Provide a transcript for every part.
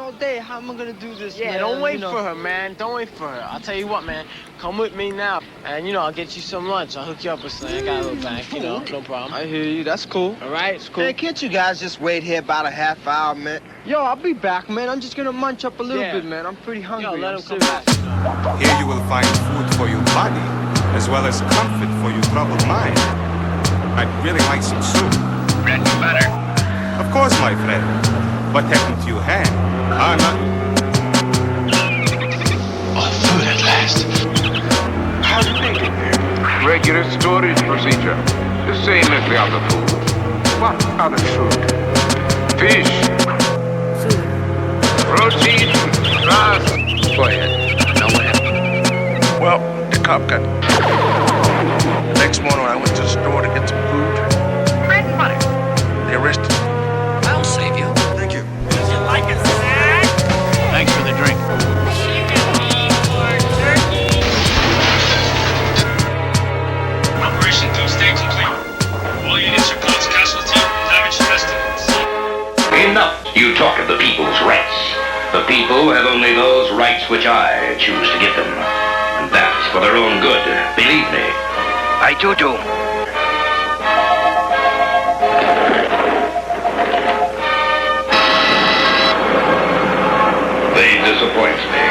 all day. How am I gonna do this, Yeah, man? don't wait for her, man. Don't wait for her. I'll tell you what, man. Come with me now. And, I'll get you some lunch. I'll hook you up with something. I got a little bank, no problem. I hear you. That's cool. All right? It's cool. Man, can't you guys just wait here about a half hour, man? Yo, I'll be back, man. I'm just gonna munch up a little bit, man. I'm pretty hungry. Yo, let him come serious. back. Here you will find food for your body, as well as comfort for your troubled mind. I'd really like some soup. Bread and butter. Of course, my friend. What happened to your hand? Oh, food at last. How did they get here? Regular storage procedure. The same as the other food. What other food? Fish. Food. Protein. Grass. Go ahead. Now what happened? Well, the cop got... Next morning when I went to the store to get some food, Bread and butter. they arrested me. I'll save you. Thank you. Would you like a snack? Thanks for the drink. Operation Doomsday complete. All units reports casualty, damage to estimates. Enough. You talk of the people's rights. The people have only those rights which I choose to give them. And that's for their own good, believe me. I do. They disappoint me.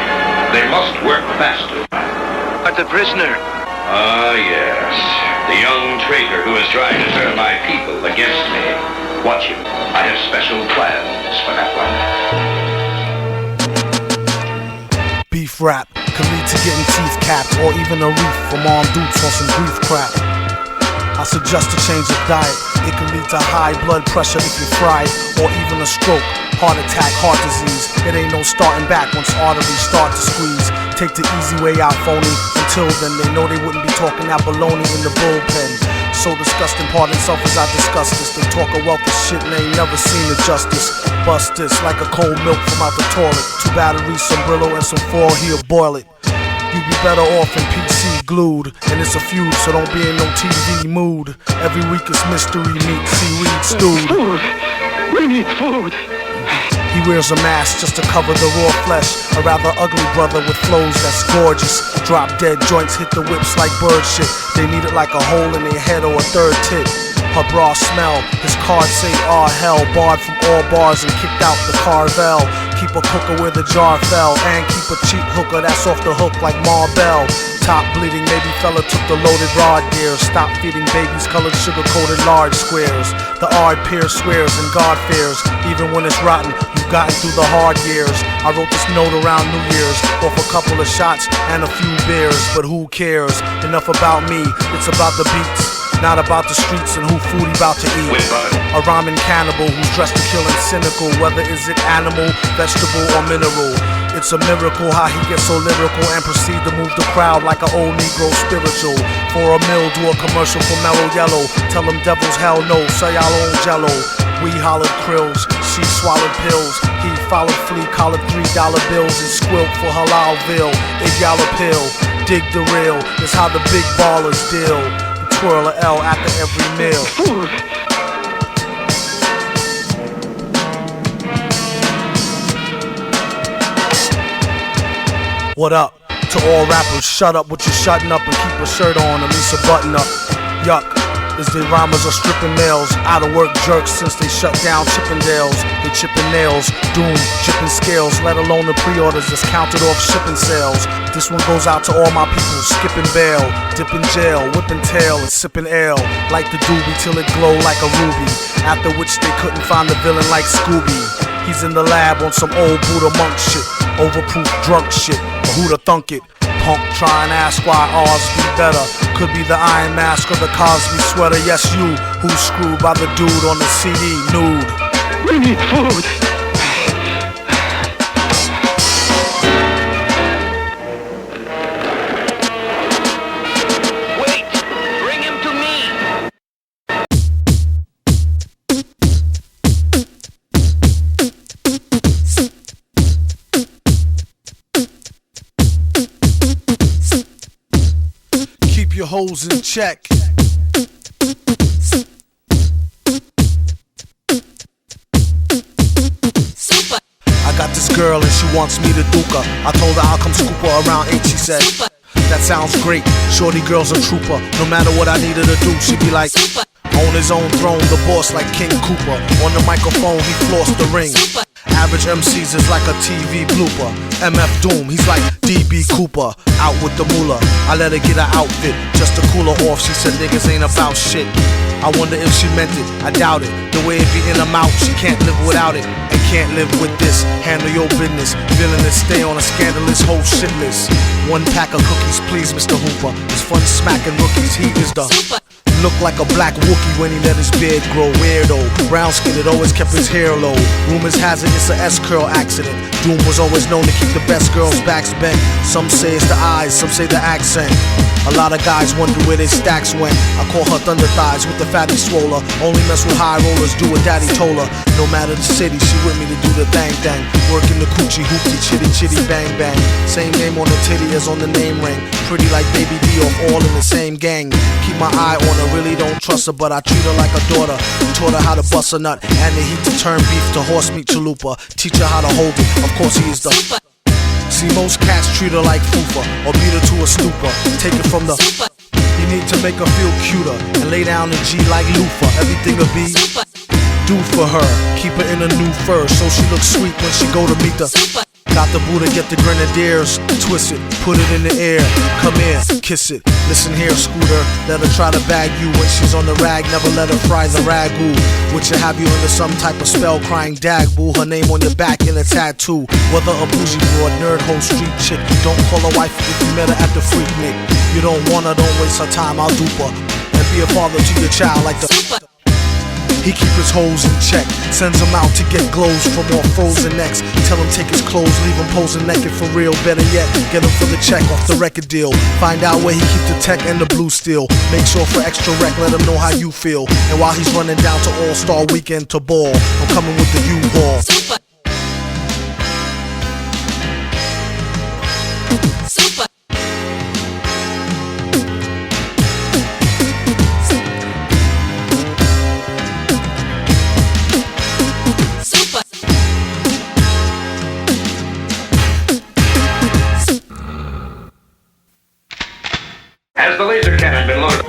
They must work faster. But the prisoner. Ah, yes. The young traitor who is trying to turn my people against me. Watch him. I have special plans for that one. Beef rap could lead to getting teeth capped, or even a reef from armed dudes on some grief crap. I suggest a change of diet. It can lead to high blood pressure if you fry it, or even a stroke, heart attack, heart disease. It ain't no starting back once arteries start to squeeze. Take the easy way out, phony. Until then, they know they wouldn't be talking that baloney in the bullpen. So disgusting, pardon self as I discuss this. They talk a wealth of shit and they ain't never seen the justice. Bust this like a cold milk from out the toilet. 2 batteries, some Brillo, and some foil, here, boil it. You'd be better off in PC glued. And it's a feud, so don't be in no TV mood. Every week it's mystery meat, seaweed stewed. Food. We need food. He wears a mask just to cover the raw flesh. A rather ugly brother with flows that's gorgeous. Drop dead joints hit the whips like bird shit. They need it like a hole in their head or a third tit. Her bra smell, his cards say hell. Barred from all bars and kicked out the Carvel. Keep a cooker where the jar fell. And keep a cheap hooker that's off the hook like Marbell. Top bleeding, maybe fella took the loaded rod gear. Stop feeding babies colored sugar-coated large squares. The ard peer swears and God fears. Even when it's rotten, you've gotten through the hard years. I wrote this note around New Year's, off a couple of shots and a few beers. But who cares? Enough about me, it's about the beats. Not about the streets and who food he about to eat. A rhyming cannibal who's dressed to kill and cynical. Whether is it animal, vegetable, or mineral. It's a miracle how he gets so lyrical and proceed to move the crowd like an old Negro spiritual. For a meal, do a commercial for Mellow Yellow. Tell them devils hell no, say y'all own jello. We hollered krills, she swallowed pills. He followed flea, collared $3 bills and squilt for Halalville. If y'all a pill, dig the real. It's how the big ballers deal. Twirl a L after every meal. Food. What up? To all rappers, shut up with your shutting up and keep a shirt on, at least a button up. Yuck, is the rhymers are stripping males. Out of work jerks since they shut down Chippendales. They chipping nails, doom, chipping scales. Let alone the pre-orders that's counted off shipping sales. This one goes out to all my people skipping bail, dipping jail, whipping tail and sipping ale. Like the doobie till it glow like a ruby. After which they couldn't find the villain like Scooby. He's in the lab on some old Buddha monk shit. Overproof drunk shit, but who'da thunk it? Punk try and ask why ours be better. Could be the Iron Mask or the Cosby sweater. Yes, you, who's screwed by the dude on the CD, nude. We need food. Wait, bring him to me. Keep your hoes in check. I got the this girl and she wants me to duke her. I told her I'll come scoop her around 8, she said, that sounds great, shorty girl's a trooper. No matter what I needed to do, she'd be like, on his own throne, the boss like King Cooper. On the microphone, he flossed the ring. Average MCs is like a TV blooper. MF Doom, he's like DB Cooper. Out with the moolah, I let her get her outfit just to cool her off. She said niggas ain't about shit. I wonder if she meant it, I doubt it. The way it be in her mouth, she can't live without it. And can't live with this, handle your business. Villainous, stay on a scandalous whole shit list. 1 pack of cookies, please, Mr. Hooper. It's fun smacking rookies, he is the look like a black Wookie when he let his beard grow. Weirdo, brown skinned, always kept his hair low. Rumors has it it's a S-curl accident. Doom was always known to keep the best girls' backs bent. Some say it's the eyes, some say the accent. A lot of guys wonder where their stacks went. I call her thunder thighs with the fatty swoller. Only mess with high rollers, do what daddy told her. No matter the city, she with me to do the thang thang. Working the coochie hoopty chitty chitty bang bang. Same name on the titty as on the name ring. Pretty like Baby D off all in the same gang. Keep my eye on her, really don't trust her, but I treat her like a daughter. Taught her how to bust a nut and the heat to turn beef to horse meat chalupa. Teach her how to hold it, of course he is the see, most cats treat her like fufa or beat her to a stupor. Take it from the you need to make her feel cuter and lay down the G like loofah. Everything will be do for her. Keep her in a new fur so she looks sweet when she go to meet the got the Buddha, get the grenadiers, twist it, put it in the air, come in, kiss it. Listen here, Scooter, let her try to bag you when she's on the rag. Never let her fry the ragu, which will have you under some type of spell, crying dag boo. Her name on your back in a tattoo. Whether a bougie broad, nerd, hoe, street chick, don't call her wife if you met her at the Freak Nick. You don't want her, don't waste her time, I'll dupe her and be a father to your child like the he keep his hoes in check, sends him out to get glows from all frozen necks. Tell him take his clothes, leave him posing naked for real. Better yet, get him for the check off the record deal. Find out where he keep the tech and the blue steel. Make sure for extra rec, let him know how you feel. And while he's running down to All-Star Weekend to ball, I'm coming with the U-Haul. Has the laser cannon been loaded?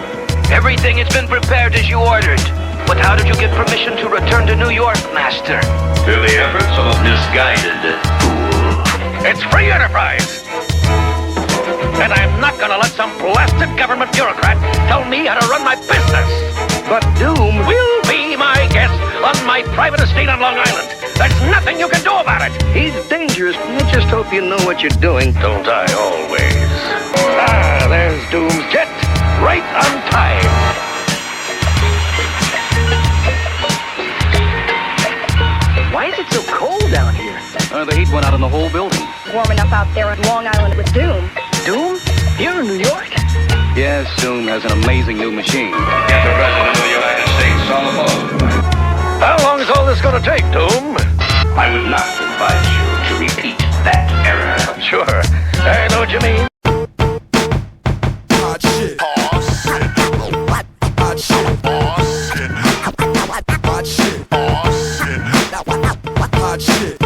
Everything has been prepared as you ordered. But how did you get permission to return to New York, Master? Through the efforts of a misguided fool. It's free enterprise! And I'm not gonna let some blasted government bureaucrat tell me how to run my business! But Doom will be my guest on my private estate on Long Island. There's nothing you can do about it! He's dangerous, I just hope you know what you're doing. Don't I always? Ah, there's Doom's jet, right on time. Why is it so cold down here? The heat went out in the whole building. Warm enough out there on Long Island with Doom. Doom? Here in New York? Yes, Doom has an amazing new machine. Get the President of the United States on the phone. How long is all this gonna take, Doom? I would not advise you to repeat that error. Sure, I know what you mean. Hot shit. Hot shit. Hot shit. Hot shit. Hot shit.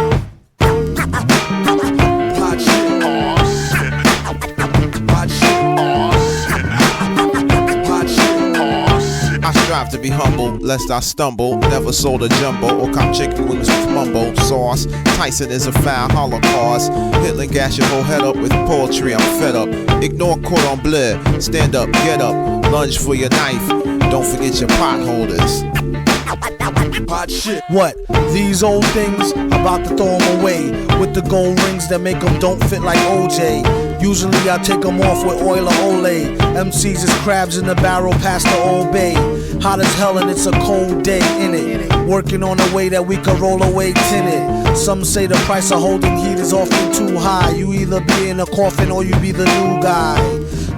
I strive to be humble, lest I stumble. Never sold a jumbo or cop chicken wings with mumbo sauce. Tyson is a foul holocaust. Hitler gas your whole head up with poetry, I'm fed up. Ignore cordon bleu, stand up, get up. Lunge for your knife, don't forget your pot holders. Hot shit. What? These old things? About to throw them away with the gold rings that make them don't fit like OJ. Usually I take them off with oil or Olay. MCs is crabs in the barrel past the Old Bay. Hot as hell and it's a cold day in it. Working on a way that we can roll away tinted. Some say the price of holding heat is often too high. You either be in a coffin or you be the new guy.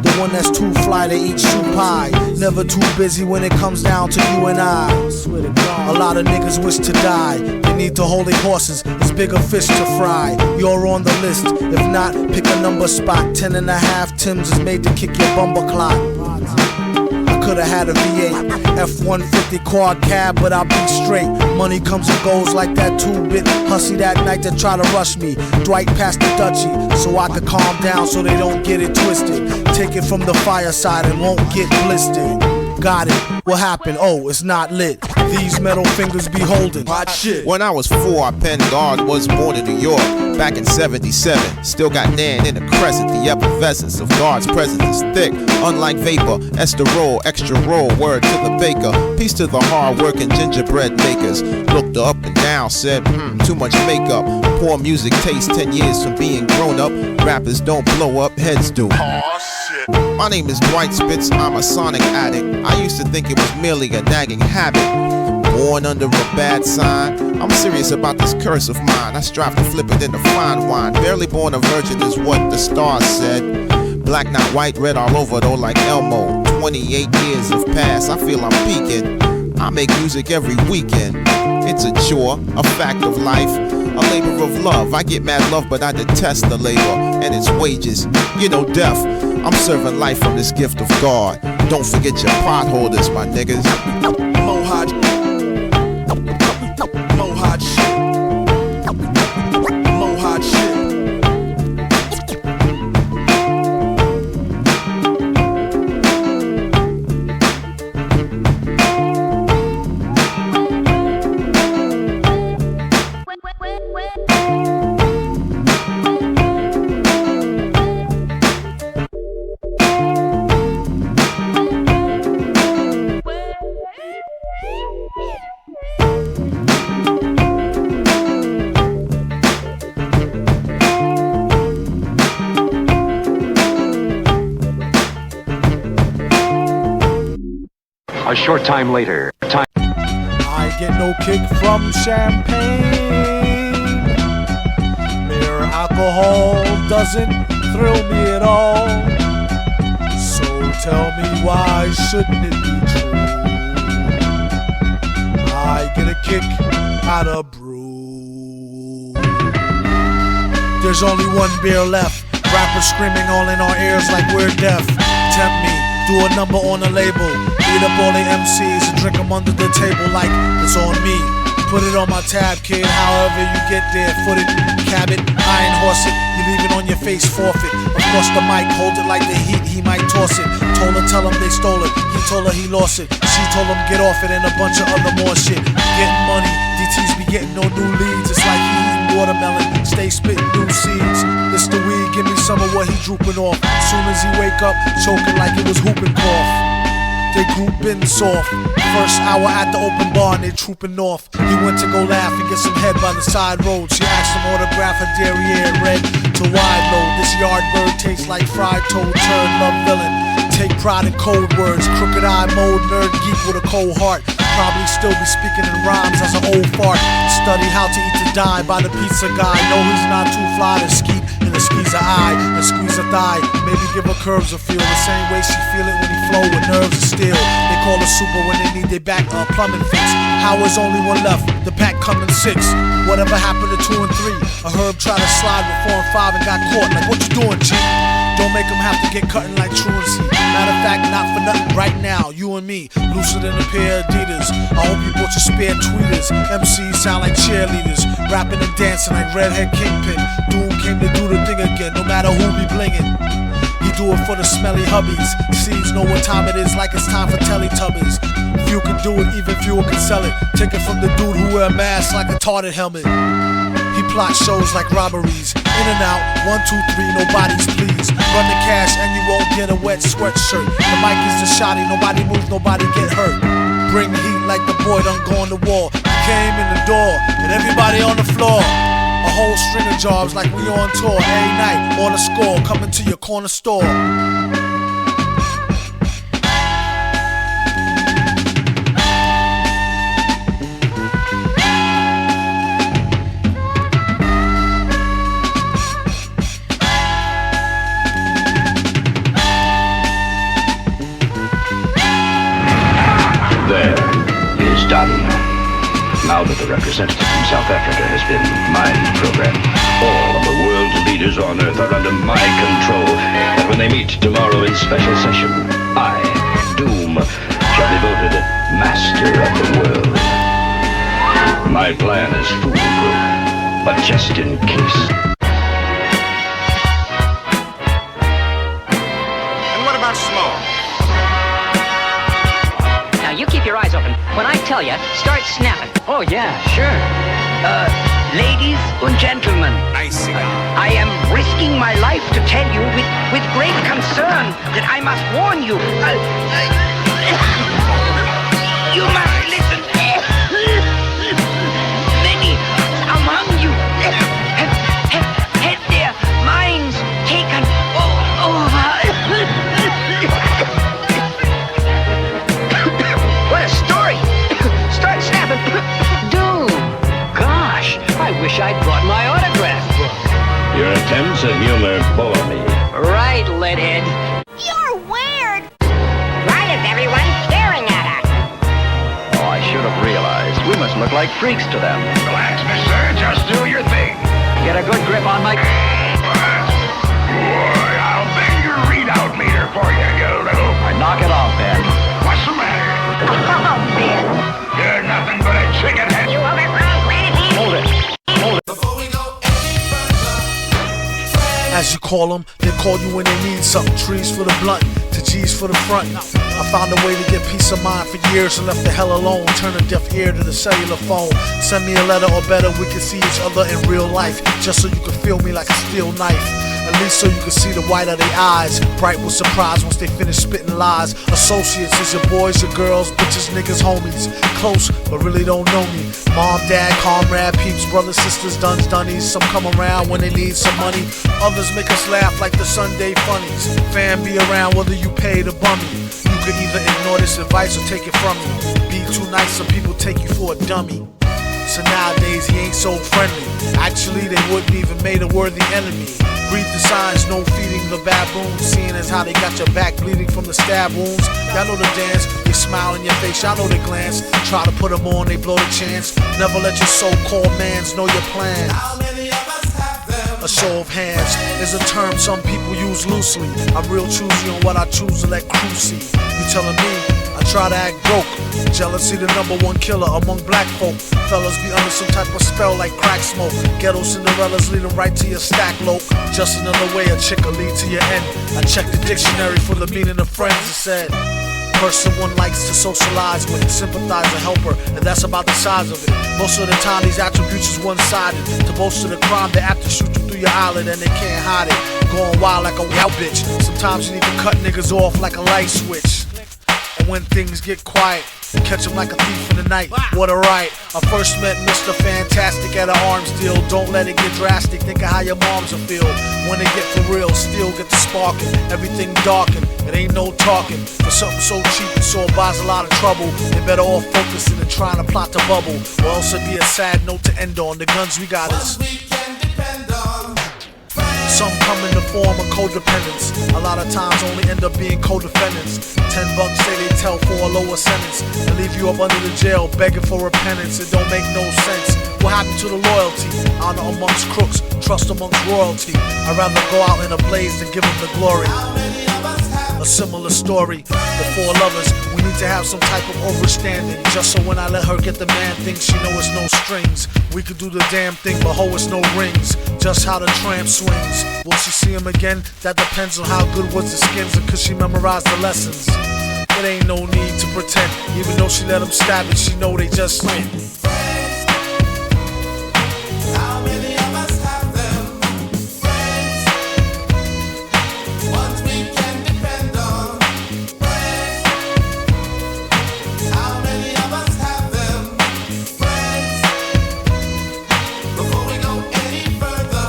The one that's too fly to eat soup pie. Never too busy when it comes down to you and I. A lot of niggas wish to die. They need to hold their horses, it's bigger fish to fry. You're on the list, if not, pick a number spot. 10.5 Tims is made to kick your bumper clock. I coulda had a V8, F-150 quad cab, but I'll be straight. Money comes and goes like that 2-bit hussy that night that try to rush me. Dwight passed the Dutchie so I could calm down so they don't get it twisted. Take it from the fireside and won't get blistered. Got it. What happened? Oh, it's not lit. These metal fingers be holding hot shit. When I was 4, I penned God was born in New York back in 77. Still got Nan in the crescent. The effervescence of God's presence is thick. Unlike vapor, esterol, extra roll, word to the baker. Peace to the hard-working gingerbread makers. Looked up and down, said, too much makeup. Poor music taste, 10 years from being grown up. Rappers don't blow up, heads do. My name is Dwight Spitz, I'm a sonic addict. I used to think it was merely a nagging habit. Born under a bad sign, I'm serious about this curse of mine. I strive to flip it into fine wine. Barely born a virgin is what the stars said. Black, not white, red all over though like Elmo. 28 years have passed, I feel I'm peaking. I make music every weekend. It's a chore, a fact of life, a labor of love. I get mad love, but I detest the labor and its wages. You know, death. I'm serving life from this gift of God. Don't forget your potholders, my niggas. Mohawk shit. Mohawk shit. A short time later, I get no kick from champagne. Mere alcohol doesn't thrill me at all. So tell me, why shouldn't it be true? I get a kick out of brew. There's only one beer left. Rappers screaming all in our ears like we're deaf. Tempt me, do a number on a label. Eat up all the MCs and drink them under the table like it's on me. Put it on my tab, kid, however you get there. Foot it, cab it, iron horse it. You leave it on your face, forfeit. Across the mic, hold it like the heat, he might toss it. Told her, tell him they stole it. He told her he lost it. She told him get off it and a bunch of other more shit. Getting money, DTs be getting no new leads. It's like he eating watermelon, stay spitting new seeds. It's the weed, give me some of what he drooping off. Soon as he wake up, choking like it was whooping cough. They groupin' soft. First hour at the open bar and they trooping off. He went to go laugh and get some head by the side road. She asked him autograph her derriere red to wide load. This yard bird tastes like fried toad, turd, love villain. Take pride in code words, crooked eye mode, nerd geek with a cold heart. Probably still be speaking in rhymes as an old fart. Study how to eat to die by the pizza guy. No, he's not too fly to skeet in the squeeze a eye and squeeze a thigh. Maybe give her curves a feel the same way she feel it when he flow with nerves of steel. They call her super when they need their back plumbing fix. How is only one left? The pack coming 6. Whatever happened to 2 and 3? A herb tried to slide with 4 and 5 and got caught. Like what you doing, G? Don't make them have to get cutting like truancy. Matter of fact, not for nothing right now. You and me, looser than a pair of Adidas. I hope you bought your spare tweeters. MCs sound like cheerleaders, rapping and dancing like Redhead Kingpin. Doom came to do the thing again, no matter who be blingin'. He do it for the smelly hubbies. Seeds know what time it is, like it's time for Teletubbies. Few can do it, even fewer can sell it. Take it from the dude who wear a mask like a tarted helmet. He plot shows like robberies. In and out, 1, 2, 3, nobody's pleased. Run the cash and you won't get a wet sweatshirt. The mic is the shotty, nobody moves, nobody get hurt. Bring the heat like the boy done go on the wall. He came in the door and everybody on the floor. A whole string of jobs like we on tour. Every night on a score, coming to your corner store. Now that the representative from South Africa has been my program, all of the world's leaders on Earth are under my control. And when they meet tomorrow in special session, I, Doom, master of the world. My plan is foolproof, but just in case. And what about Small? Now you keep your eyes open. When I tell you, start snapping. Oh yeah, sure. Ladies and gentlemen, I am risking my life to tell you with great concern that I must warn you. You must listen. Many among you have had their minds taken over. What a story! Start snapping. Dude, gosh, I wish I'd brought my autograph book. Your attempts at humor bore me. Right, Leadhead. You're weird. Why is everyone staring at us? Oh, I should have realized. We must look like freaks to them. Relax, mister. Just do your thing. Get a good grip on my... Boy, I'll bang your readout meter for you, you little... Knock it off, Ben. What's the matter? Oh, Ben. You're nothing but a chicken head. You overgrown granite. Hold it. As you call them, they call you when they need something. Trees for the blunt, to G's for the front. I found a way to get peace of mind for years and left the hell alone. Turn a deaf ear to the cellular phone. Send me a letter or better, we can see each other in real life. Just so you can feel me like a steel knife. At least so you can see the white of their eyes. Bright with surprise once they finish spitting lies. Associates is your boys, your girls, bitches, niggas, homies. Close, but really don't know me. Mom, dad, comrade, peeps, brothers, sisters, duns, dunnies. Some come around when they need some money. Others make us laugh like the Sunday funnies. Fan be around whether you pay the bummy. You can either ignore this advice or take it from me. Be too nice, some people take you for a dummy. So nowadays he ain't so friendly. Actually they wouldn't even made a worthy enemy. Read the signs, no feeding the baboons. Seeing as how they got your back bleeding from the stab wounds. Y'all know the dance, they smile in your face, y'all know the glance. Try to put them on, they blow the chance. Never let your so-called mans know your plans. How many of us have them? A show of hands is a term some people use loosely. I'm real choosy on what I choose to let crew see. You telling me I try to act broke? Jealousy the #1 killer among black folk. Fellas be under some type of spell like crack smoke. Ghetto Cinderellas lead them right to your stack loke. Just another way a chick will lead to your end. I checked the dictionary for the meaning of friends. It said person one likes to socialize with, sympathize or help her, and that's about the size of it. Most of the time these attributes is one-sided. To boast of the crime, they apt to shoot you through your eyelid and they can't hide it. Going wild like a wild bitch. Sometimes you need to cut niggas off like a light switch. And when things get quiet, catch him like a thief in the night. What a right. I first met Mr. Fantastic at an arms deal. Don't let it get drastic. Think of how your moms will feel when they get for real. Still get the sparking. Everything darkened. It ain't no talking. For something so cheap and so it buys a lot of trouble. They better off focusing and trying to plot the bubble. Or else it'd be a sad note to end on. The guns we got is some come in the form of codependence. A lot of times only end up being co-defendants. $10 say they tell for a lower sentence and leave you up under the jail begging for repentance. It don't make no sense. What happened to the loyalty? Honor amongst crooks, trust amongst royalty. I'd rather go out in a blaze than give them the glory. A similar story, the four lovers. We need to have some type of overstanding. Just so when I let her get the man thing, she know it's no strings. We could do the damn thing, but ho, it's no rings. Just how the tramp swings. Will she see him again? That depends on how good was the skins and could she memorize the lessons. It ain't no need to pretend. Even though she let him stab it, she know they just friends. How many of us have them? Friends. Ones we can depend on. Friends. How many of us have them? Friends. Before we go any further,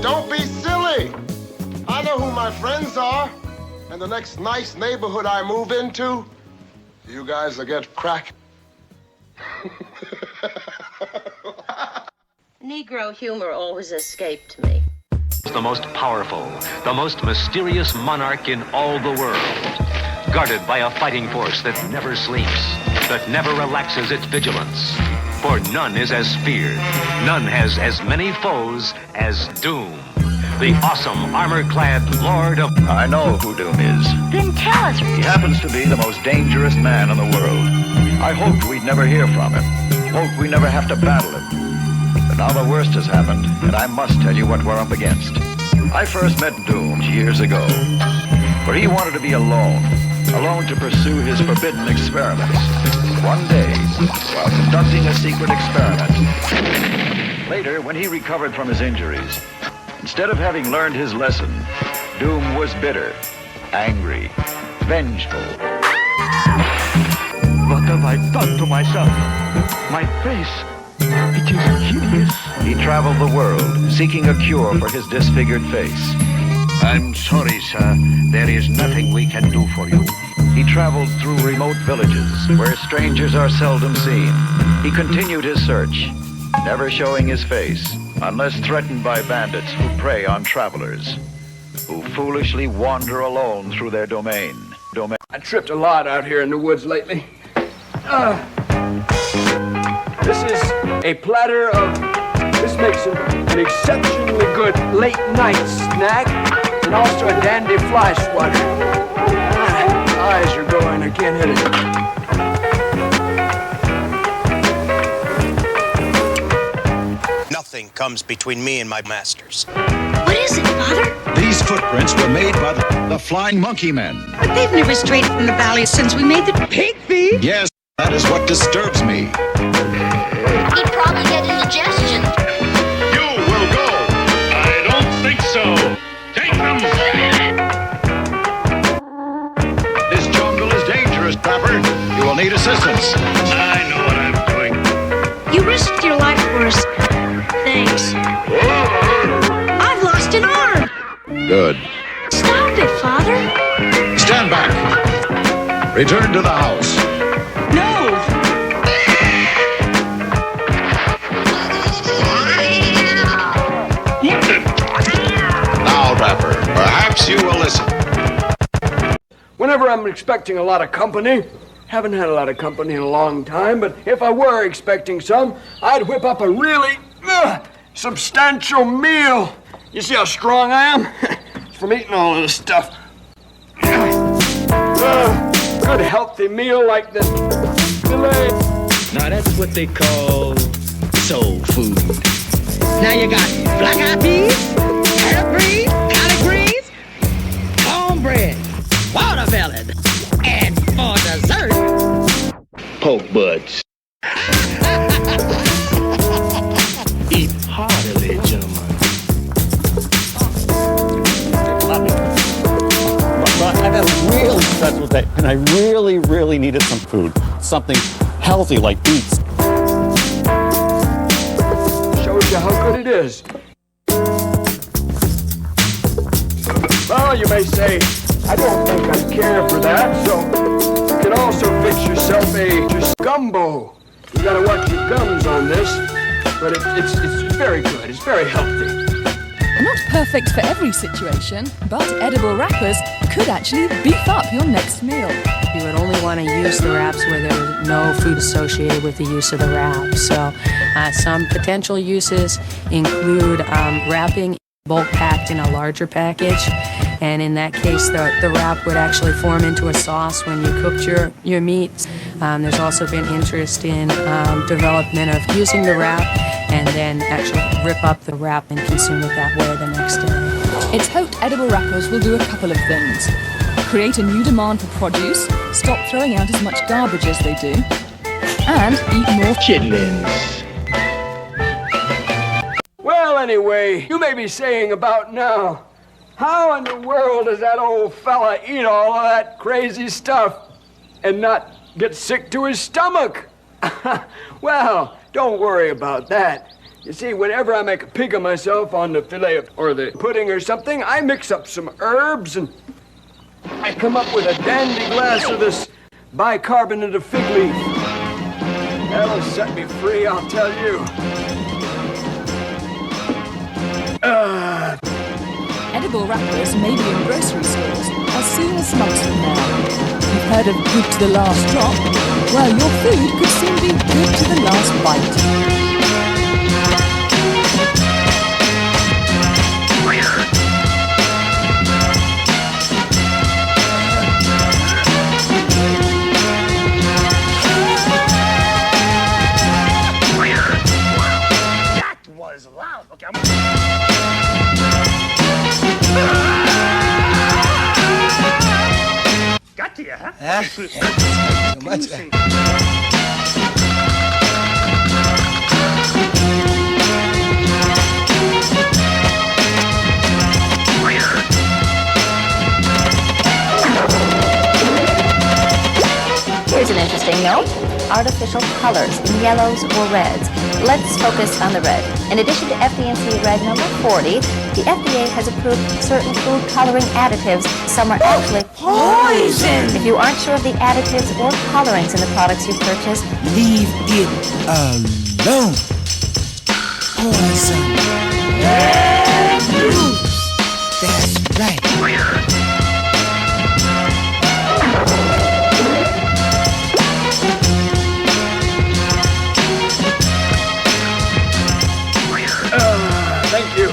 Don't be silly. I know who my friends are. And the next nice neighborhood I move into, you guys will get crack. Negro humor always escaped me. The most powerful, the most mysterious monarch in all the world, guarded by a fighting force that never sleeps, that never relaxes its vigilance. For none is as feared, none has as many foes as Doom, the awesome armor-clad Lord of... I know who Doom is. Then tell us. He happens to be the most dangerous man in the world. I hoped we'd never hear from him. Hoped we never have to battle him. But now the worst has happened, and I must tell you what we're up against. I first met Doom years ago, where he wanted to be alone to pursue his forbidden experiments. One day, while conducting a secret experiment, later, when he recovered from his injuries, instead of having learned his lesson, Doom was bitter, angry, vengeful. What have I done to myself? My face, it is hideous. He traveled the world, seeking a cure for his disfigured face. I'm sorry, sir. There is nothing we can do for you. He traveled through remote villages, where strangers are seldom seen. He continued his search, never showing his face, unless threatened by bandits who prey on travelers, who foolishly wander alone through their domain. I tripped a lot out here in the woods lately. This is a platter of... This makes an exceptionally good late-night snack, and also a dandy fly swatter. Eyes are going, I can't hit it. Nothing comes between me and my masters. What is it, Father? These footprints were made by the Flying Monkey Men. But they've never strayed from the valley since we made the pig feed. Yes, that is what disturbs me. He'd probably get indigestion. You will go. I don't think so. Take them. This jungle is dangerous, Trapper. You will need assistance. I know what I'm doing. You risked your life for us. Thanks. I've lost an arm. Good. Stop it, Father. Stand back. Return to the house. No. Now, Trapper, perhaps you will listen. Whenever I'm expecting a lot of company, haven't had a lot of company in a long time, but if I were expecting some, I'd whip up a really substantial meal. You see how strong I am? It's from eating all of this stuff. Good healthy meal like this filet. Now that's what they call soul food. Now you got black-eyed peas, turnip greens, collard greens, cornbread, watermelon, and for dessert, Poke buds. eat heartily, gentlemen. But I've had a really stressful day, and I really needed some food. Something healthy like beets. Shows you how good it is. Well, you may say, I don't think I care for that, so you can also fix yourself a gumbo. You gotta watch your gums on this, but it's very good. It's very healthy. Not perfect for every situation, but edible wrappers could actually beef up your next meal. You would only want to use the wraps where there is no food associated with the use of the wrap. So some potential uses include wrapping bulk packed in a larger package. And in that case, the wrap would actually form into a sauce when you cooked your meat. There's also been interest in development of using the wrap and then actually rip up the wrap and consume it that way the next day. It's hoped edible wrappers will do a couple of things. Create a new demand for produce, stop throwing out as much garbage as they do, and eat more chitlins. Well, anyway, you may be saying about now, how in the world does that old fella eat all of that crazy stuff and not get sick to his stomach? Well, don't worry about that. You see, whenever I make a pig of myself on the fillet or the pudding or something, I mix up some herbs and I come up with a dandy glass of this bicarbonate of fig leaf. That'll set me free, I'll tell you. Edible wrappers may be in grocery stores as soon as months from now. You've heard of good to the last drop? Well, your food could soon be good to the last bite. Got to you, huh? Here's an interesting note. Artificial colors in yellows or reds. Let's focus on the red. In addition to FD&C Red number 40, the FDA has approved certain food coloring additives. Some are actually poison. If you aren't sure of the additives or colorings in the products you purchase, leave it alone. Poison. Red news. That's right. Thank you.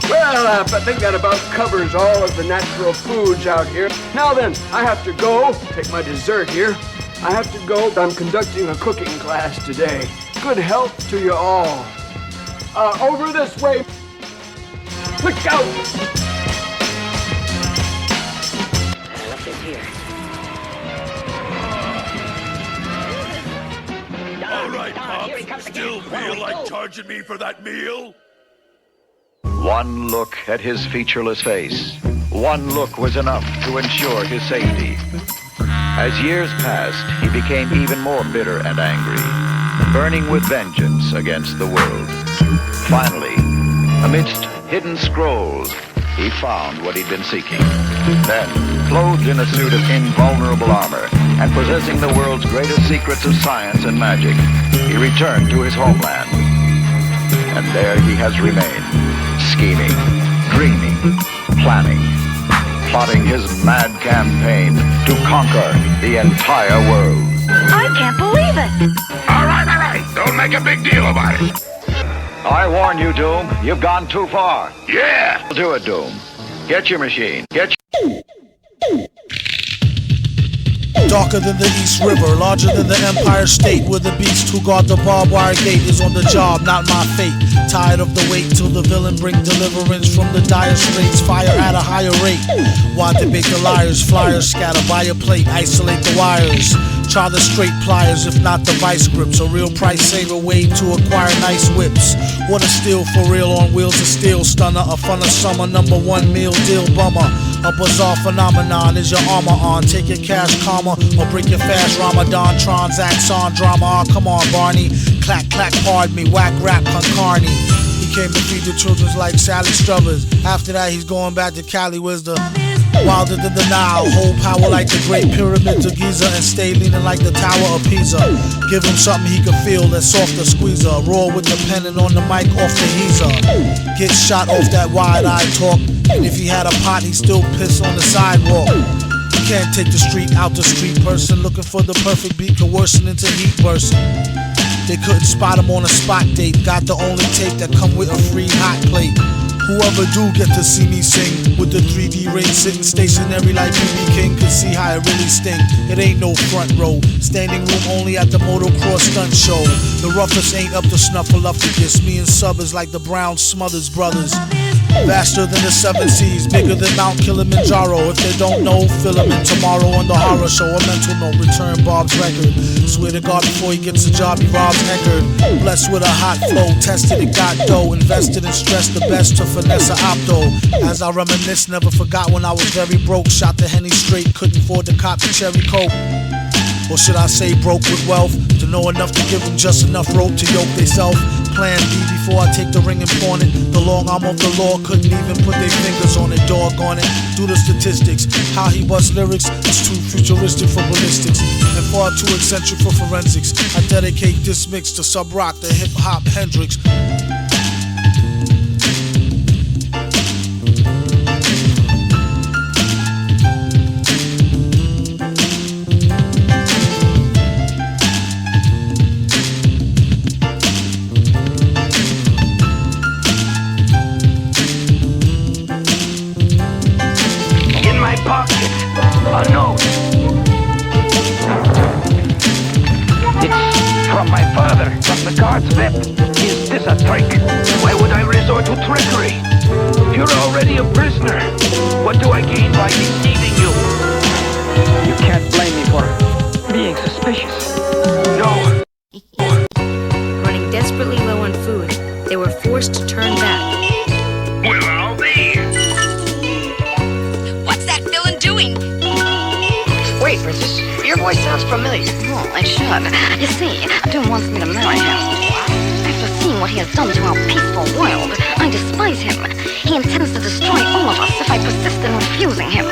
Well, I think that about covers all of the natural foods out here. Now then, I have to go. Take my dessert here. I have to go. I'm conducting a cooking class today. Good health to you all. Over this way. Look out! What's in here? All right, Pops. Still feel like charging me for that meal? One look at his featureless face. One look was enough to ensure his safety. As years passed, he became even more bitter and angry, burning with vengeance against the world. Finally, amidst hidden scrolls, he found what he'd been seeking. Then, clothed in a suit of invulnerable armor and possessing the world's greatest secrets of science and magic, he returned to his homeland. And there he has remained, scheming, dreaming, planning, plotting his mad campaign to conquer the entire world. I can't believe it! All right. Don't make a big deal about it. I warn you, Doom. You've gone too far. Yeah. Do it, Doom. Get your machine. Get your... Darker than the East River, larger than the Empire State, where the beast who guard the barbed wire gate is on the job, not my fate. Tired of the wait till the villain bring deliverance from the dire straits, fire at a higher rate. Why debate the liars? Flyers scatter by a plate, isolate the wires. Try the straight pliers, if not the vice grips. A real price saver way to acquire nice whips. What a steal for real on wheels of steel. Stunner, a fun of summer, #1 meal deal bummer. A bizarre phenomenon is your armor on. Take your cash karma or break your fast Ramadan. Transacts on drama. Oh, come on, Barney. Clack, clack, pardon me. Whack, rap, Concarney. He came to feed the children's like Sally Struthers. After that, he's going back to Cali Wisdom. Wilder than the Nile, hold power like the Great Pyramids of Giza, and stay leaning like the Tower of Pisa. Give him something he can feel that's soft to squeezer. Roar with the pen and on the mic off the heezer. Get shot off that wide-eyed talk, and if he had a pot, he'd still piss on the sidewalk. You can't take the street out the street person, looking for the perfect beat, could worsen into heat person. They couldn't spot him on a spot date, got the only tape that come with a free hot plate. Whoever do get to see me sing with the 3D ring sitting stationary like BB King could see how it really sting. It ain't no front row, standing room only at the motocross stunt show. The roughest ain't up to snuffleupagus. Me and Sub is like the Brown Smothers brothers. Faster than the 7 seas, bigger than Mount Kilimanjaro. If they don't know, fill them in tomorrow on the horror show. A mental note, return Bob's record. Swear to God, before he gets a job, he robs Eckerd. Blessed with a hot flow, tested and got dough. Invested and stressed the best to finesse a opto. As I reminisce, never forgot when I was very broke. Shot the Henny straight, couldn't afford to cop the cherry coke. Or should I say broke with wealth, to know enough to give them just enough rope to yoke theyself. Plan B before I take the ring and pawn it. The long arm of the law couldn't even put their fingers on it. Doggone it, do the statistics. How he busts lyrics is too futuristic for ballistics and far too eccentric for forensics. I dedicate this mix to Sub Rock, the hip hop Hendrix. the cards flip. Is this a trick? Why would I resort to trickery? You're already a prisoner. What do I gain by deceiving you? You can't blame me for being suspicious. No. Running desperately low on food, they were forced to turn back. Well, I'll be. What's that villain doing? Wait, Princess, your voice sounds familiar. Oh, it should. You see, Doom wants me to marry him. After seeing what he has done to our peaceful world, I despise him. He intends to destroy all of us if I persist in refusing him.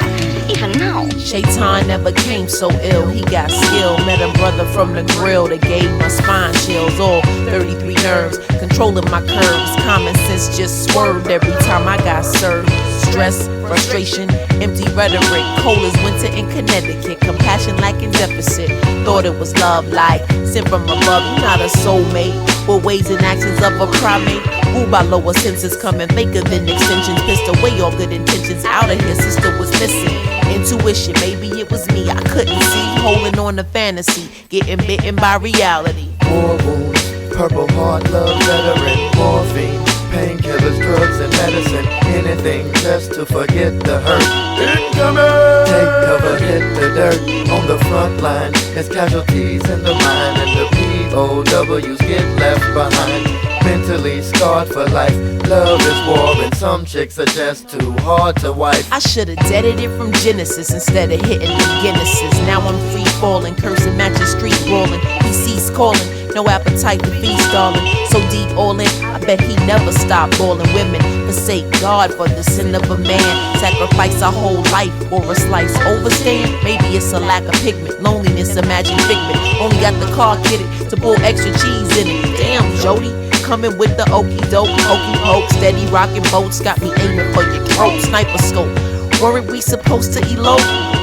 Even now. Shaitan never came so ill. He got skill. Met a brother from the grill that gave my spine chills. All 33 nerves, controlling my curves. Common sense just swerved every time I got served. Stress, frustration, empty rhetoric. Cold as winter in Connecticut. Compassion lacking deficit. Thought it was love like sent from above. You're not a soulmate. With ways and actions of a primate. Ruled by lower senses, coming faker than extensions. Pissed away all good intentions. Out of here, sister was missing. Intuition, maybe it was me. I couldn't see. Holding on to fantasy. Getting bitten by reality. War wounds, Purple Heart, love veteran, morphine, painkillers, drugs and medicine. Anything just to forget the hurt. Incoming! Take cover, hit the dirt. On the front line, there's casualties in the mind, and the POWs get left behind. Mentally scarred for life. Love is war, and some chicks are just too hard to wife. I should've deaded it from Genesis instead of hitting the Guinnesses. Now I'm free falling, cursing, matching street brawling. PC's calling, no appetite to feast, darling. So deep all in, I bet he never stopped balling. Women forsake God for the sin of a man. Sacrifice our whole life for a slice. Overstand, maybe it's a lack of pigment. Loneliness, imagine figment. Only got the car kitted to pull extra cheese in it. Damn, Jody. Coming with the okey doke, hokey poke, steady rocking boats, got me aiming for your throat, sniper scope. Weren't we supposed to elope?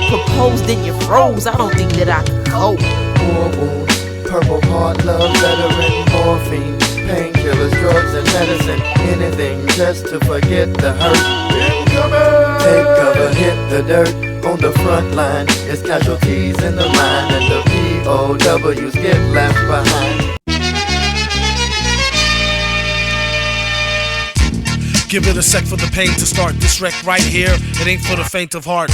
Proposed and you froze, I don't think that I could cope. War wounds, Purple Heart, love veteran, morphine, painkillers, drugs and medicine. Anything just to forget the hurt. Incoming! Take cover, hit the dirt. On the front line, there's casualties in the mind, and the POWs get left behind. Give it a sec for the pain to start. This wreck right here, it ain't for the faint of heart.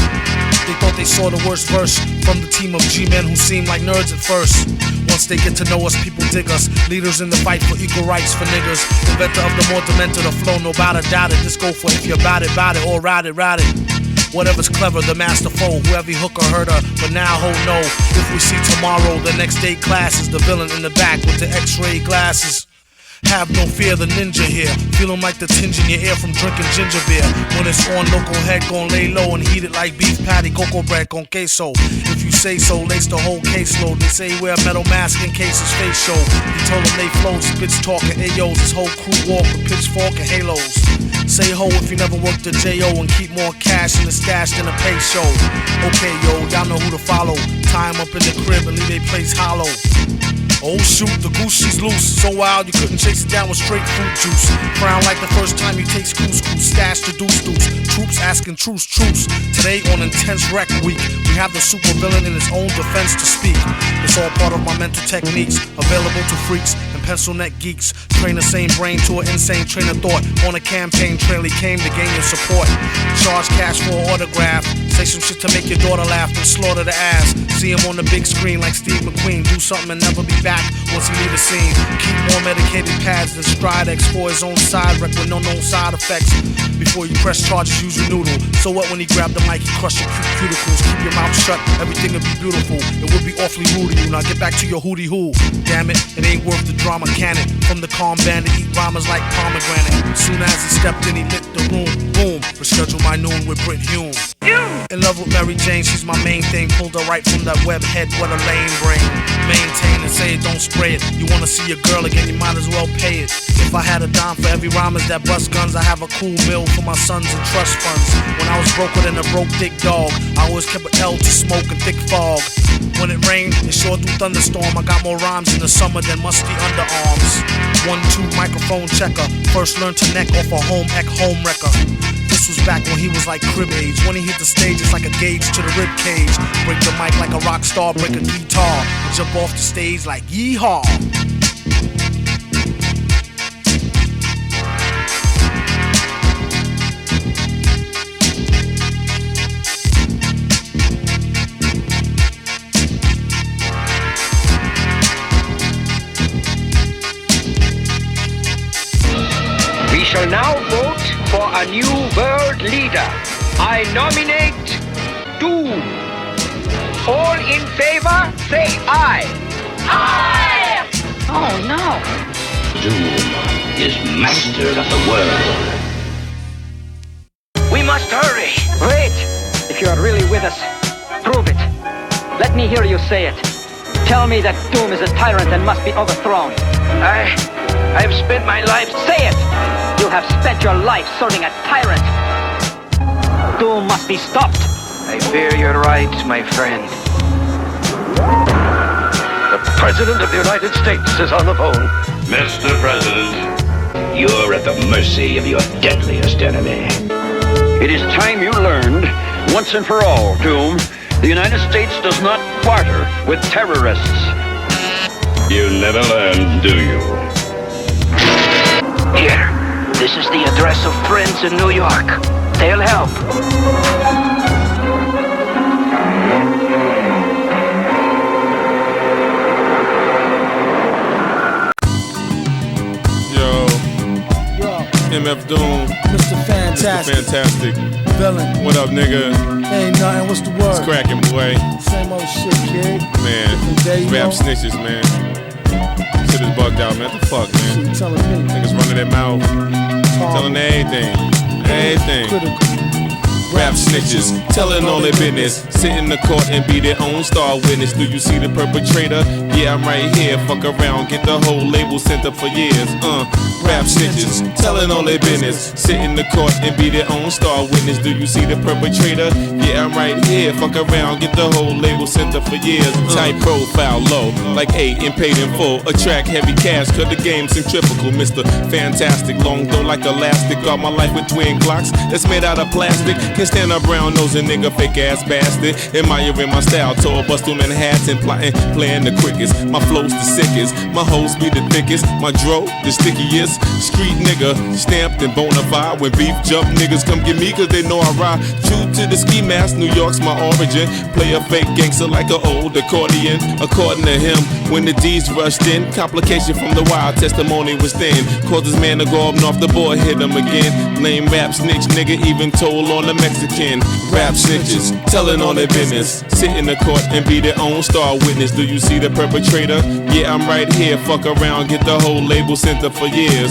They thought they saw the worst verse from the team of G-men who seemed like nerds at first. Once they get to know us, people dig us. Leaders in the fight for equal rights for niggas. Inventor of the more demented, the flow, no doubt it. Just go for it if you're about it, or ride it. Whatever's clever, the masterful, whoever hooker heard her, but now ho no. If we see tomorrow, the next day class is the villain in the back with the x-ray glasses. Have no fear, the ninja here. Feeling like the tinge in your ear from drinking ginger beer. When it's on, local head gon' lay low and heat it like beef patty, cocoa bread con queso. If you say so, lace the whole caseload. They say wear a metal mask in case his face show. He told them they flow, spits talking AOs. His whole crew walk with pitchfork and halos. Say ho if you never worked a J.O. and keep more cash in the stash than a pay show. Okay, yo, y'all know who to follow. Tie him up in the crib and leave they place hollow. Oh shoot, the goose she's loose. So wild you couldn't chase it down with straight fruit juice. Frown like the first time you taste couscous. Stash the deuce. Troops asking truce. Today on Intense Rec Week, we have the super villain in his own defense to speak. It's all part of my mental techniques, available to freaks and pencil neck geeks. Train the same brain to an insane train of thought. On a campaign trail he came to gain your support. Charge cash for an autograph. Say some shit to make your daughter laugh and slaughter the ass. See him on the big screen like Steve McQueen. Do something and never be back once he leave the scene. Keep more medicated pads than Stridex for his own side wreck with no known side effects. Before you press charges, use your noodle. So what when he grab the mic, he crush your cuticles. Keep your mouth shut, everything will be beautiful. It would be awfully rude to you. Now get back to your hootie hoo. Damn it ain't worth the drama, can it? From the calm bandit, eat rhymes like pomegranate. Soon as he stepped in, he lit the room. Boom, reschedule my noon with Brit Hume. In love with Mary Jane, she's my main thing. Pulled her right from that web head, what a lame brain. Maintain and say it, don't spray it. You wanna see your girl again, you might as well pay it. If I had a dime for every rhymers that bust guns, I have a cool bill for my sons and trust funds. When I was broker than a broke dick dog, I always kept an L to smoke and thick fog. When it rained, it sure through thunderstorm. I got more rhymes in the summer than musty underarms. 1-2 microphone checker. First learned to neck off a home ec home wrecker. This was back when he was like crib age. When he hit the stage, it's like a gauge to the rib cage. Break the mic like a rock star, break a guitar, and jump off the stage like yeehaw. will now vote for a new world leader. I nominate Doom. All in favor, say aye. Aye! Oh, no. Doom is master of the world. We must hurry. Wait. If you are really with us, prove it. Let me hear you say it. Tell me that Doom is a tyrant and must be overthrown. I've spent my life. Say it! You have spent your life serving a tyrant. Doom must be stopped. I fear you're right, my friend. The President of the United States is on the phone. Mr. President, you're at the mercy of your deadliest enemy. It is time you learned, once and for all, Doom, the United States does not barter with terrorists. You never learned, do you? Here, this is the address of friends in New York. They'll help. MF Doom, Mr. Fantastic, Mr. Fantastic, Villain, what up, nigga? Ain't nothing. What's the word? It's cracking, boy. Same old shit, kid. Man, day, rap snitches, man. Shit is bugged out, man. What the fuck, man? She telling me. Niggas running their mouth, telling everything, everything. Critical. Rap snitches, telling all their business. Sit in the court and be their own star witness. Do you see the perpetrator? Yeah, I'm right here. Fuck around, get the whole label sent up for years. Rap snitches, telling all their business. Sit in the court and be their own star witness. Do you see the perpetrator? Yeah, I'm right here. Fuck around, get the whole label sent up for years. Tight profile, low, like 8 and paid in full. Attract heavy cash, cut the game centrifugal. Mr. Fantastic, long though like elastic. Got my life with twin Glocks that's made out of plastic. Can't stand a brown nose and nigga fake ass bastard. Admiring my style, tour bus through Manhattan, plotting, playing the quickest. My flow's the sickest, my hoes be the thickest. My dro, the stickiest. Street nigga, stamped and bona fide. When beef jump, niggas come get me cause they know I ride. True to the ski mask, New York's my origin. Play a fake gangster like an old accordion. According to him, when the D's rushed in, complication from the wild testimony was thin. Caused his man to go up and off the board, hit him again. Lame rap snitch nigga, even told on the Mexican. Rap snitches, telling all their business. Sit in the court and be their own star witness. Do you see the perpetrator? Yeah, I'm right here. Fuck around, get the whole label sent up for years.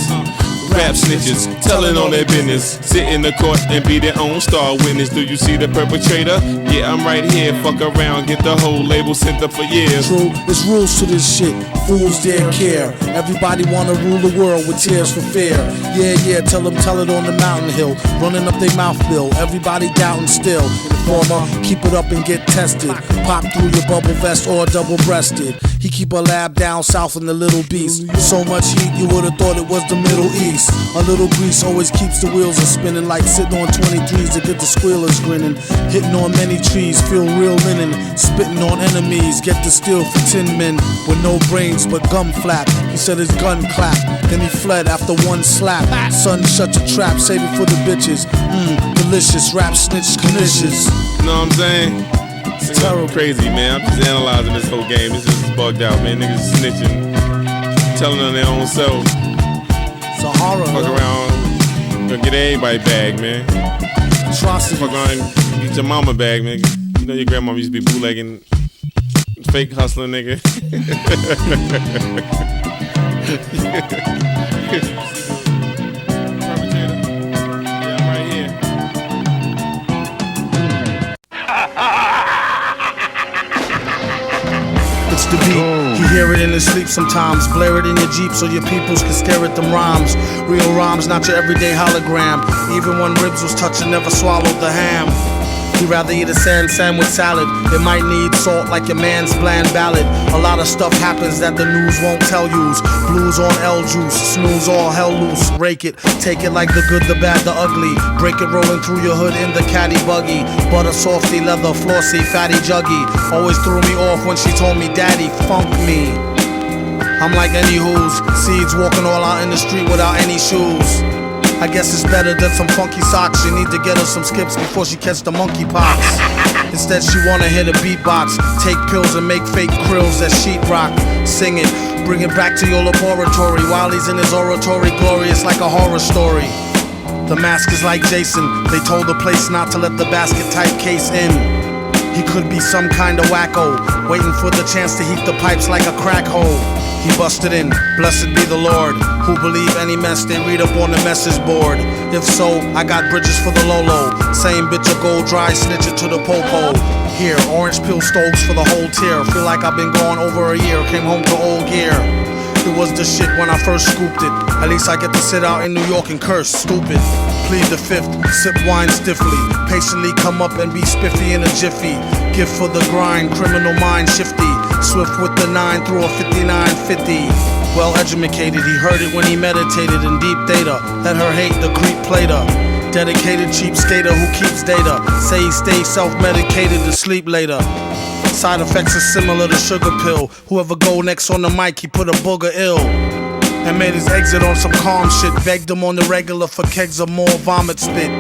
Rap snitches, telling all their business. Sit in the court and be their own star witness. Do you see the perpetrator? Yeah, I'm right here. Fuck around, get the whole label sent up for years. True, there's rules to this shit. Fools dare care. Everybody wanna rule the world with tears for fear. Yeah, tell it on the mountain hill. Running up their mouth bill. Everybody doubting still. Informer, keep it up and get tested. Pop through your bubble vest or double-breasted. He keep a lab down south in the Little Beast. So much heat you would've thought it was the Middle East. A little grease always keeps the wheels a spinning. Like sitting on 23s to get the squealers grinning. Hitting on many trees, feel real linen. Spitting on enemies, get the steel for 10 men. With no brains but gum flap. He said his gun clapped, then he fled after one slap. Son, shut your trap, save it for the bitches. Delicious, rap snitch conditions. You know what I'm saying? It's terrible. Crazy, man. I'm just analyzing this whole game. It's just bugged out, man. Niggas snitching, telling on their own self. It's a horror. Fuck around, gonna get everybody bag, man. Atrocity. Fuck around, get your mama bag, man. You know your grandmama used to be bootlegging, fake hustling, nigga. It's the beat. You hear it in his sleep sometimes. Blare it in your Jeep so your peoples can stare at them rhymes. Real rhymes, not your everyday hologram. Even when ribs was touching, never swallowed the ham. He'd rather eat a sand sandwich salad. It might need salt like your man's bland ballad. A lot of stuff happens that the news won't tell yous. Blues on L juice, snooze all hell loose. Rake it, take it like the good, the bad, the ugly. Break it rolling through your hood in the caddy buggy. Butter softy, leather, flossy, fatty juggy. Always threw me off when she told me daddy funk me. I'm like any who's seeds walking all out in the street without any shoes. I guess it's better than some funky socks. You need to get her some skips before she catch the monkey pox. Instead she wanna hit a beatbox, take pills and make fake krills that sheetrock. Sing it, bring it back to your laboratory. While he's in his oratory, glorious like a horror story. The mask is like Jason, they told the place not to let the basket type case in. He could be some kind of wacko, waiting for the chance to heat the pipes like a crack hole. He busted in, blessed be the Lord, who believe any mess they read up on the message board. If so, I got bridges for the Lolo, same bitch a gold dry snitch it to the popo. Here, orange peel stoves for the whole tier, feel like I've been gone over a year, came home to old gear. It was the shit when I first scooped it, at least I get to sit out in New York and curse, stupid. Plead the fifth, sip wine stiffly, patiently come up and be spiffy in a jiffy. Gift for the grind, criminal mind shifty, swift with the 9 through a 5950. Well educated, he heard it when he meditated in deep data. Let her hate the creep plater. Dedicated cheap skater who keeps data. Say he stays self-medicated to sleep later. Side effects are similar to sugar pill. Whoever go next on the mic, he put a booger ill. And made his exit on some calm shit. Begged him on the regular for kegs of more vomit spit.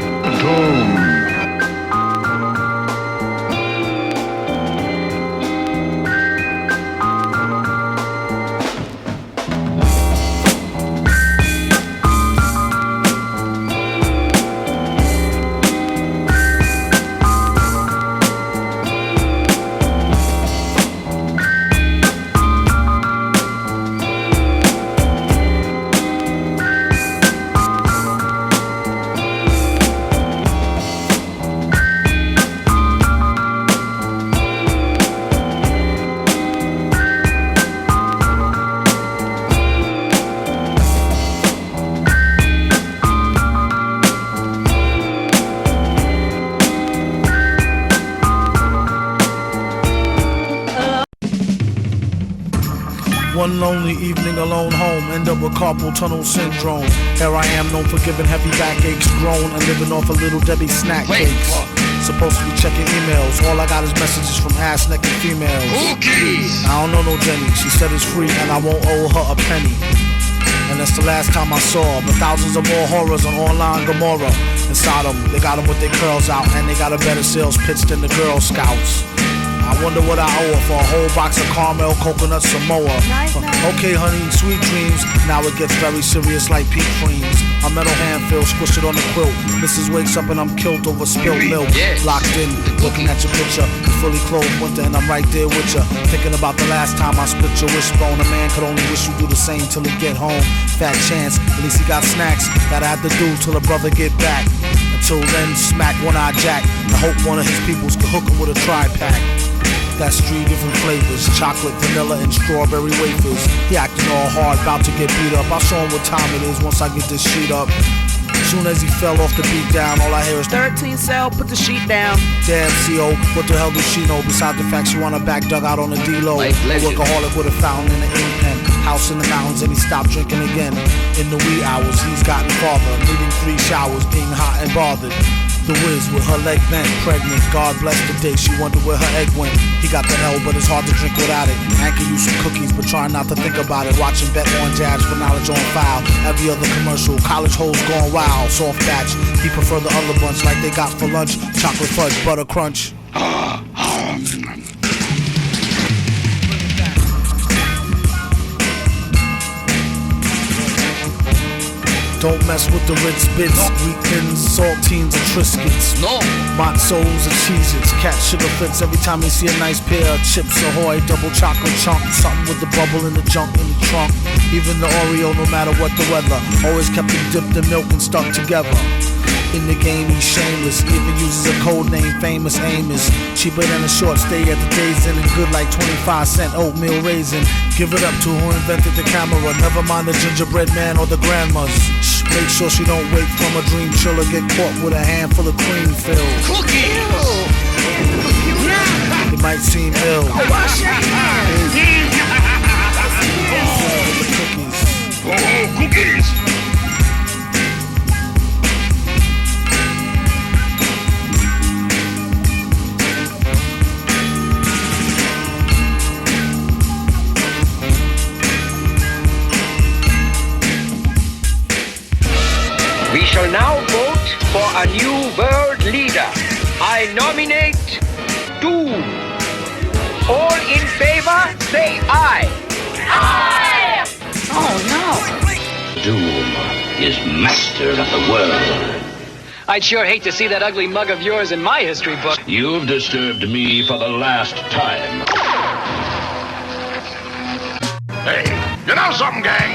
One lonely evening alone home, end up with carpal tunnel syndrome. Here I am, known for giving heavy backaches, grown and living off a Little Debbie snack cakes. Supposed to be checking emails, all I got is messages from ass-naked females. I don't know no Jenny, she said it's free and I won't owe her a penny. And that's the last time I saw her, but thousands of more horrors on online Gomorrah. Inside them, they got them with their curls out, and they got a better sales pitch than the Girl Scouts. I wonder what I owe her for a whole box of caramel coconut Samoa. Okay, honey, sweet dreams. Now it gets very serious like peak creams. A metal hand feels squished it on the quilt. Mrs. wakes up and I'm killed over spilled milk. Locked in, looking at your picture. Fully clothed winter and I'm right there with you. Thinking about the last time I split your wishbone. A man could only wish you do the same till he get home. Fat chance, at least he got snacks that I had to do till a brother get back. Until then, smack one-eyed Jack. I hope one of his peoples could hook him with a tri-pack. That's 3 different flavors, chocolate, vanilla, and strawberry wafers. He acting all hard, about to get beat up. I'll show him what time it is once I get this sheet up. Soon as he fell off the beat down, all I hear is 13 cell, put the sheet down. Damn, CO, what the hell does she know? Besides the fact she want a back dugout on the D-Low. A workaholic with a fountain and an ink pen. House in the mountains and he stopped drinking again. In the wee hours, he's gotten farther, needing 3 showers, being hot and bothered. The Wiz with her leg bent, pregnant. God bless the day she wondered where her egg went. He got the L, but it's hard to drink without it. And can use some cookies, but try not to think about it. Watching Bet on Jabs for knowledge on file. Every other commercial, college hoes gone wild. Soft batch, he prefer the other bunch like they got for lunch. Chocolate fudge, butter crunch. Don't mess with the Ritz bits, weekends, saltines, and Triscuits. No. Matzos and Cheez-Its, cat sugar fits every time you see a nice pair of Chips Ahoy, double chocolate chunk, something with the bubble in the junk in the trunk. Even the Oreo, no matter what the weather, always kept it dipped in milk and stuck together. In the game, he's shameless, even uses a code name, Famous Amos. Cheaper than a short stay at the Days Inn and good like 25-cent oatmeal raisin. Give it up to who invented the camera, never mind the gingerbread man or the grandmas. Shh, make sure she don't wake from a dream chiller, get caught with a handful of cream filled. Cookie! It might seem ill. Cookies! We shall will now vote for a new world leader. I nominate Doom. All in favor, say aye. Aye! Oh, no. Doom is master of the world. I'd sure hate to see that ugly mug of yours in my history book. You've disturbed me for the last time. Hey, you know something, gang?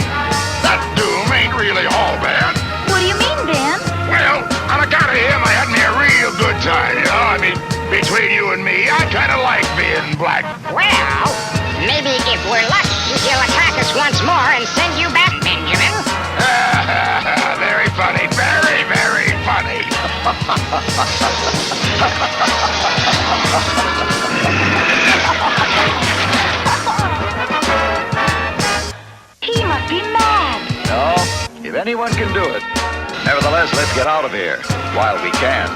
That Doom ain't really all bad. What do you mean, Dan? Well, on account of him, I had me a real good time, you know? I mean, between you and me, I kind of like being black. Well, maybe if we're lucky, he'll attack us once more and send you back, Benjamin. Very funny, very, very funny. He must be mad. No, if anyone can do it. Nevertheless, let's get out of here while we can.